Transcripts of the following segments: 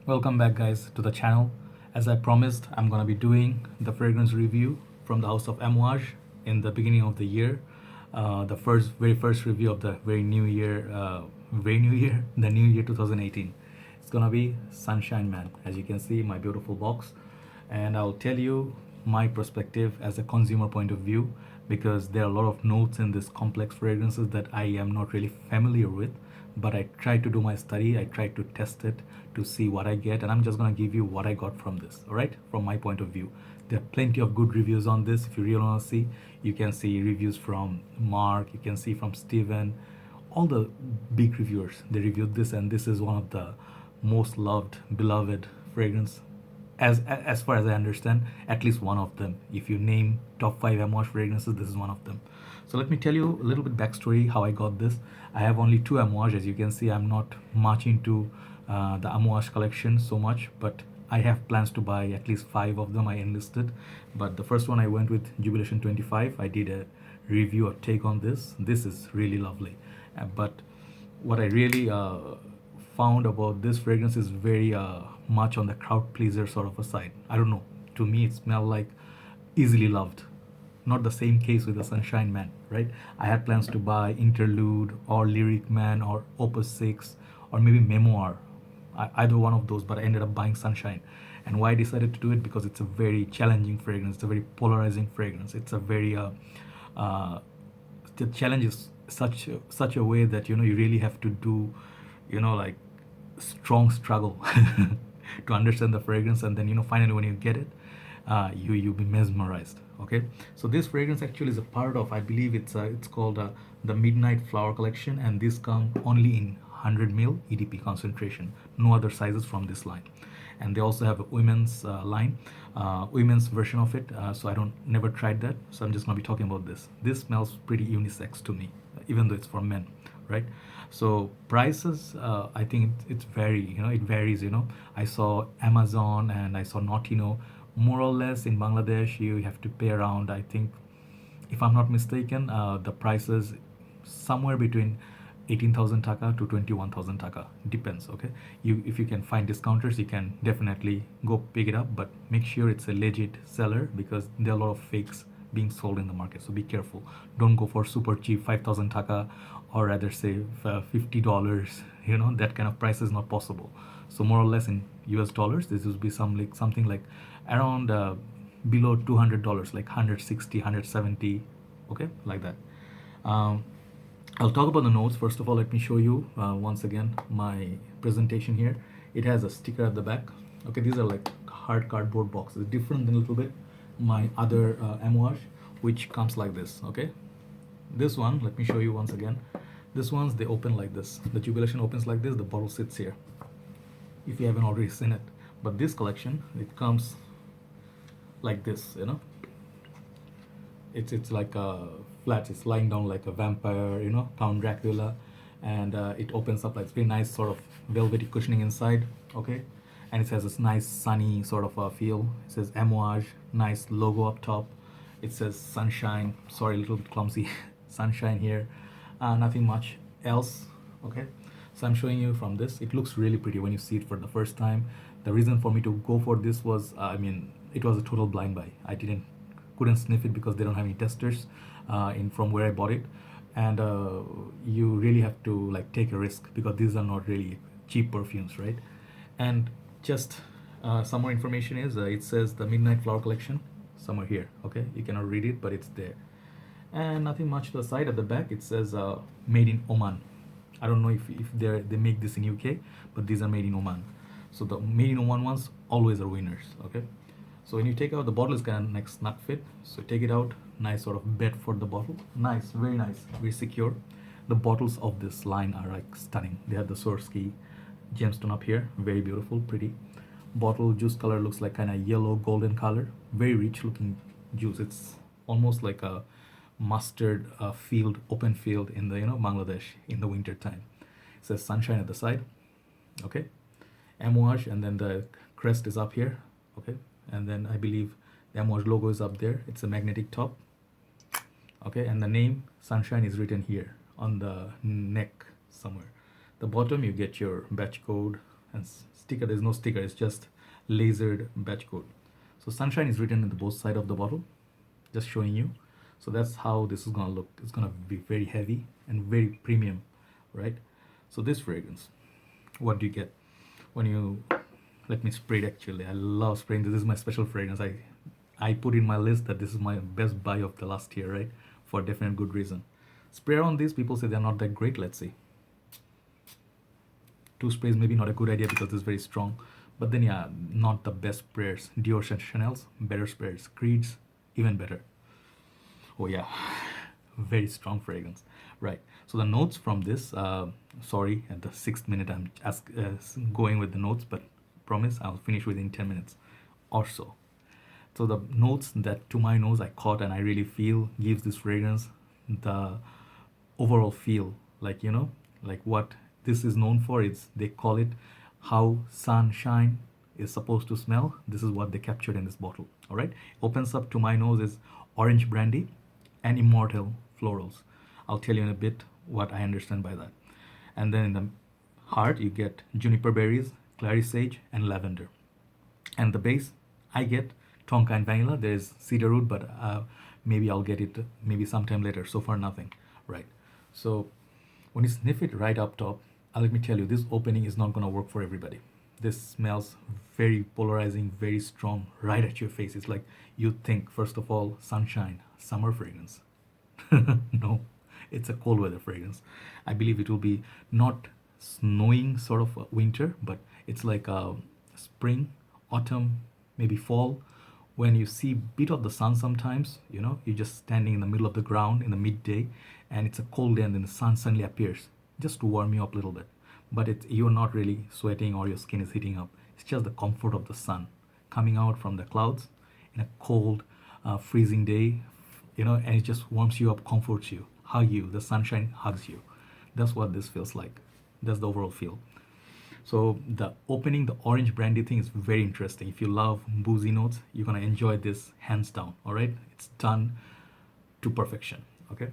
Welcome back, guys, to the channel. As I promised, I'm gonna be doing the fragrance review from the house of Amouage in the beginning of the year. The very first review of the very new year, the new year 2018. It's gonna be Sunshine Man, as you can see, my beautiful box, and I'll tell you my perspective as a consumer point of view because there are a lot of notes in this complex fragrances that I am not really familiar with, but I tried to do my study. I tried to test it to see what I get, and I'm just gonna give you what I got from this. All right, from my point of view, there are plenty of good reviews on this. If you really wanna see, you can see reviews from Mark, you can see from Steven, all the big reviewers. They reviewed this, and this is one of the most loved, beloved fragrance as far as I understand, at least one of them. If you name top 5 Amouage fragrances, this is one of them. So let me tell you a little bit backstory how I got this. I have only 2 Amouage. As you can see, I'm not much into the Amouage collection so much, but I have plans to buy at least 5 of them. I enlisted, but the first one I went with Jubilation 25. I did a review or take on this. This is really lovely, but what I really found about this fragrance is very much on the crowd pleaser sort of a side. I don't know. To me, it smelled like easily loved. Not the same case with the Sunshine Man, right? I had plans to buy Interlude or Lyric Man or Opus 6 or maybe Memoir, either one of those, but I ended up buying Sunshine. And why I decided to do it, because it's a very challenging fragrance. It's a very polarizing fragrance. It's a very the challenge is such a way that you really have to do like strong struggle to understand the fragrance, and then finally when you get it, you'll be mesmerized. Okay, so this fragrance actually is a part of, I believe it's called the Midnight Flower Collection, and this come only in 100 ml EDP concentration, no other sizes from this line. And they also have a women's line, women's version of it. So I don't never tried that, so I'm just gonna be talking about this. This smells pretty unisex to me, even though it's for men, right? So prices, I think it's vary. It varies. I saw Amazon and I saw Notino. More or less in Bangladesh, you have to pay around, I think, if I'm not mistaken, the prices somewhere between 18,000 taka to 21,000 taka, depends. Okay, if you can find discounters, you can definitely go pick it up, but make sure it's a legit seller, because there are a lot of fakes being sold in the market. So be careful. Don't go for super cheap 5,000 taka, or rather say $50. That kind of price is not possible. So more or less in US dollars, this would be something like around below $200, like 160, 170. Okay, like that. I'll talk about the notes. First of all, let me show you once again my presentation here. It has a sticker at the back. Okay, these are like hard cardboard boxes, different than a little bit my other Amouage, which comes like this. Okay, this one, let me show you once again. This one's, they open like this. The Jubilation opens like this. The bottle sits here, if you haven't already seen it. But this collection, it comes like this. It's like a flat. It's lying down like a vampire, Count Dracula, and it opens up like, it's very nice sort of velvety cushioning inside. Okay, and it has this nice sunny sort of feel. It says Amouage, nice logo up top. It says Sunshine. Sorry, a little bit clumsy. Sunshine here. Nothing much else. Okay, so I'm showing you from this. It looks really pretty when you see it for the first time. The reason for me to go for this was, it was a total blind buy. I couldn't sniff it because they don't have any testers in from where I bought it, and you really have to like take a risk, because these are not really cheap perfumes, right? And just some more information is, it says the Midnight Flower Collection somewhere here. Okay, you cannot read it, but it's there. And nothing much to the side. At the back it says made in Oman. I don't know if they make this in UK, but these are made in Oman. So the made in Oman ones always are winners. Okay, so when you take out, the bottle is kind of like snug fit, so take it out, nice sort of bed for the bottle, nice, very secure. The bottles of this line are like stunning. They have the Swarovski gemstone up here, very beautiful, pretty. Bottle juice color looks like kind of yellow golden color, very rich looking juice. It's almost like a mustard open field in the Bangladesh in the winter time. It says Sunshine at the side. Okay, Amouage, and then the crest is up here. Okay, and then I believe the Amouage logo is up there. It's a magnetic top. Okay, and the name Sunshine is written here on the neck somewhere. The bottom, you get your batch code and sticker. There's no sticker. It's just lasered batch code. So sunshine is written in the both side of the bottle, just showing you. So that's how this is gonna look. It's gonna be very heavy and very premium, right? So this fragrance, what do you get when you, let me spray it actually. I love spraying this. This is my special fragrance. I put in my list that this is my best buy of the last year, right? For a definite good reason. Spray on these, people say they're not that great. Let's see. 2 sprays maybe not a good idea because it's very strong. But then yeah, not the best sprayers. Dior's and Chanel's, better sprayers. Creed's, even better. Oh yeah, very strong fragrance. Right, so the notes from this, sorry, at the 6th minute I'm going with the notes, but promise I'll finish within 10 minutes or so. So the notes that to my nose I caught and I really feel gives this fragrance the overall feel, like, you know, like what this is known for. It's, they call it how sunshine is supposed to smell. This is what they captured in this bottle. All right, opens up to my nose is orange brandy and immortal florals. I'll tell you in a bit what I understand by that. And then in the heart you get juniper berries, clary sage, and lavender. And the base I get tonka and vanilla. There's cedar root, but maybe I'll get it maybe sometime later. So far nothing, right? So when you sniff it right up top, let me tell you, this opening is not gonna work for everybody. This smells very polarizing, very strong, right at your face. It's like you think, first of all, sunshine, summer fragrance. No, it's a cold weather fragrance. I believe it will be not snowing sort of winter, but it's like a spring, autumn, maybe fall, when you see bit of the sun sometimes, you know, you're just standing in the middle of the ground in the midday and it's a cold day and then the sun suddenly appears just to warm you up a little bit. But you're not really sweating or your skin is heating up. It's just the comfort of the sun coming out from the clouds in a cold, freezing day, you know, and it just warms you up, comforts you, hug you. The sunshine hugs you. That's what this feels like. That's the overall feel. So the opening, the orange brandy thing is very interesting. If you love boozy notes, you're gonna enjoy this hands down. All right, it's done to perfection. Okay,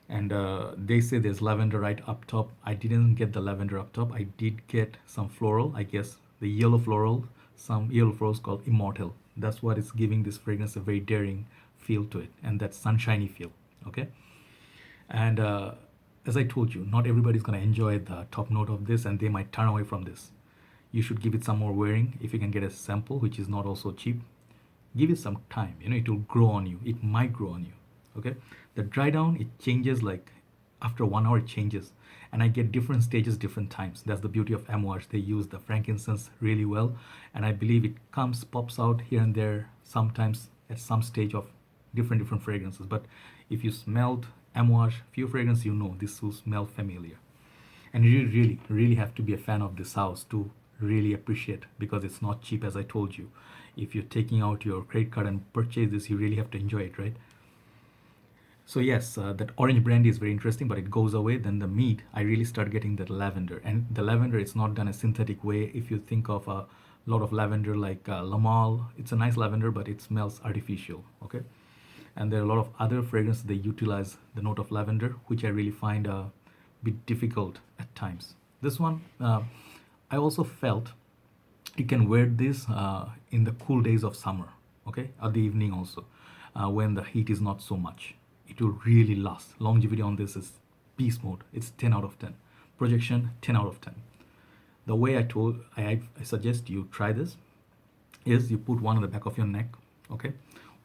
and they say there's lavender right up top. I didn't get the lavender up top. I did get some floral. I guess the yellow floral, some yellow florals called immortal. That's what is giving this fragrance a very daring feel to it, and that sunshiny feel. Okay, and as I told you, not everybody's gonna enjoy the top note of this, and they might turn away from this. You should give it some more wearing. If you can get a sample, which is not also cheap, give it some time. You know, it will grow on you. It might grow on you. Okay, the dry down, it changes like after 1 hour. It changes, and I get different stages, different times. That's the beauty of Amouage. They use the frankincense really well, and I believe it pops out here and there sometimes at some stage of different fragrances. But if you smelled Amouage few fragrances, you know this will smell familiar. And you really have to be a fan of this house to really appreciate, because it's not cheap, as I told you. If you're taking out your credit card and purchase this, you really have to enjoy it, right? So yes, that orange brandy is very interesting, but it goes away. Then the meat, I really start getting that lavender, and the lavender, it's not done a synthetic way. If you think of a lot of lavender like Lamal, it's a nice lavender, but it smells artificial. Okay, and there are a lot of other fragrances they utilize the note of lavender, which I really find a bit difficult at times. This one, I also felt you can wear this in the cool days of summer, okay, at the evening also, when the heat is not so much. It will really last. Longevity on this is beast mode. It's 10 out of 10. Projection, 10 out of 10. The way I suggest you try this is you put one on the back of your neck, okay,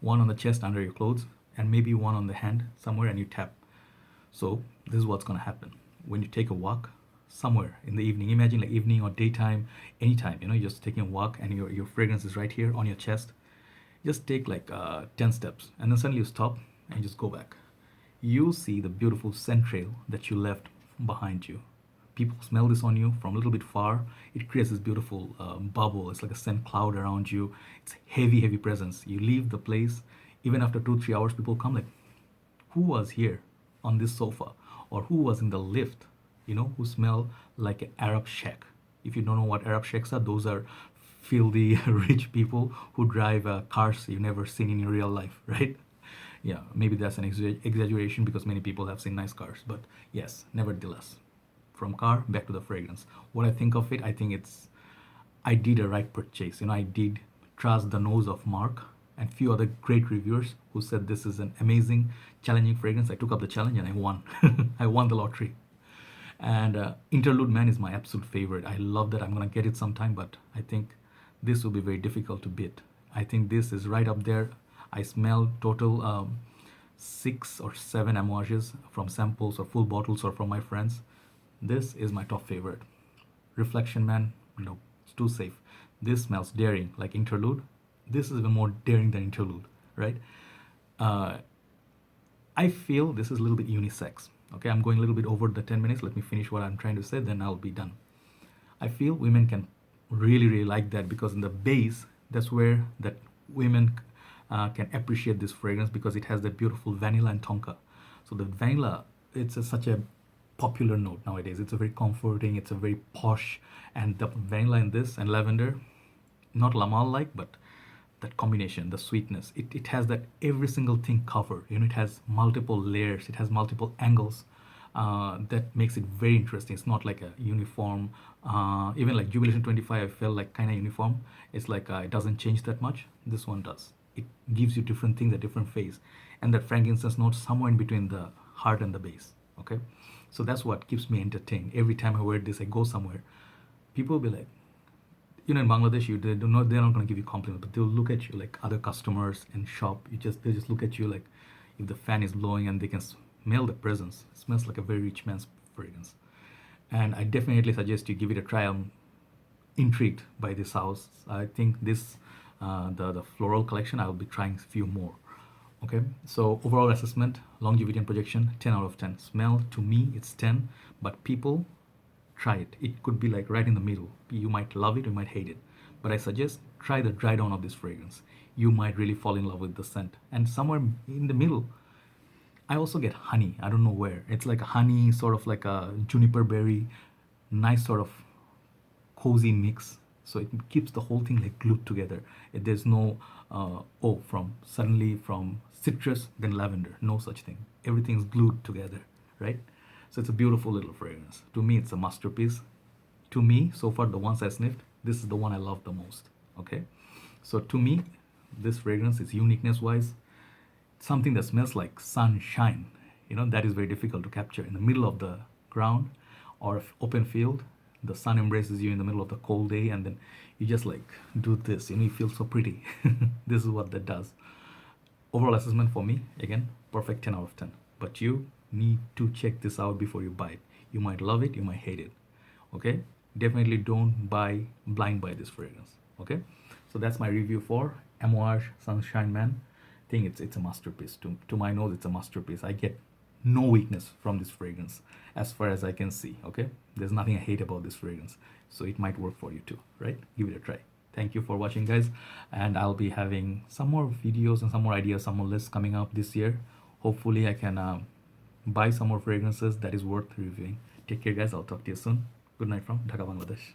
one on the chest under your clothes, and maybe one on the hand somewhere, and you tap. So this is what's gonna happen when you take a walk somewhere in the evening. Imagine like evening or daytime, anytime, you know, you're just taking a walk and your fragrance is right here on your chest. Just take like 10 steps, and then suddenly you stop and just go back. You'll see the beautiful scent trail that you left behind you. People smell this on you from a little bit far. It creates this beautiful bubble. It's like a scent cloud around you. It's heavy presence. You leave the place, even after 2-3 hours, people come like, who was here on this sofa, or who was in the lift, you know, who smell like an Arab sheikh. If you don't know what Arab sheikhs are, those are filthy rich people who drive cars you've never seen in your real life, right? Yeah, maybe that's an exaggeration, because many people have seen nice cars, but yes, nevertheless, from car back to the fragrance. What I think of it, I think it's I did a right purchase. I did trust the nose of Mark and few other great reviewers who said this is an amazing, challenging fragrance. I took up the challenge and I won. I won the lottery. And Interlude Man is my absolute favorite. I love that. I'm gonna get it sometime, but I think this will be very difficult to beat. I think this is right up there. I smell total 6 or 7 Amouages from samples or full bottles or from my friends. This is my top favorite. Reflection Man, no, it's too safe. This smells daring, like Interlude. This is even more daring than Interlude, right? Uh, I feel this is a little bit unisex. Okay, I'm going a little bit over the 10 minutes. Let me finish what I'm trying to say, then I'll be done. I feel women can really, really like that because in the base, that's where that women can appreciate this fragrance because it has that beautiful vanilla and tonka. So the vanilla, such a popular note nowadays. It's a very comforting, it's a very posh, and the vanilla in this and lavender, not Lamal like, but that combination, the sweetness, it has that every single thing covered. It has multiple layers, it has multiple angles. That makes it very interesting. It's not like a uniform. Even like Jubilation 25, I felt like kind of uniform. It's like it doesn't change that much. This one does. It gives you different things at different phase, and that frankincense note somewhere in between the heart and the base. Okay, so that's what keeps me entertained. Every time I wear this, I go somewhere. People will be like, in Bangladesh, they're not going to give you compliments, but they'll look at you like other customers in shop. They just look at you like if the fan is blowing and they can smell the presence. It smells like a very rich man's fragrance. And I definitely suggest you give it a try. I'm intrigued by this house. I think this, the floral collection, I'll be trying a few more. Okay, so overall assessment, longevity and projection, 10 out of 10. Smell, to me, it's 10, but people, try it. It could be like right in the middle. You might love it, you might hate it. But I suggest try the dry down of this fragrance. You might really fall in love with the scent. And somewhere in the middle, I also get honey. I don't know where. It's like a honey, sort of like a juniper berry, nice sort of cozy mix. So it keeps the whole thing like glued together. There's no from citrus then lavender. No such thing. Everything's glued together, right? So it's a beautiful little fragrance. To me, it's a masterpiece. To me, so far the ones I sniffed, this is the one I love the most. Okay, so to me, this fragrance is uniqueness wise something that smells like sunshine. That is very difficult to capture in the middle of the ground or open field. The sun embraces you in the middle of the cold day, and then you just like do this. You feel so pretty. This is what that does. Overall assessment for me, again, perfect 10 out of 10. But you need to check this out before you buy it. You might love it, you might hate it. Okay, definitely don't blind buy this fragrance. Okay, so that's my review for Amouage Sunshine Man. I think it's a masterpiece. To my nose, it's a masterpiece. I get no weakness from this fragrance as far as I can see. Okay, there's nothing I hate about this fragrance, so it might work for you too, right? Give it a try. Thank you for watching, guys, and I'll be having some more videos and some more ideas, some more lists coming up this year. Hopefully I can buy some more fragrances that is worth reviewing. Take care, guys. I'll talk to you soon. Good night from Dhaka, Bangladesh.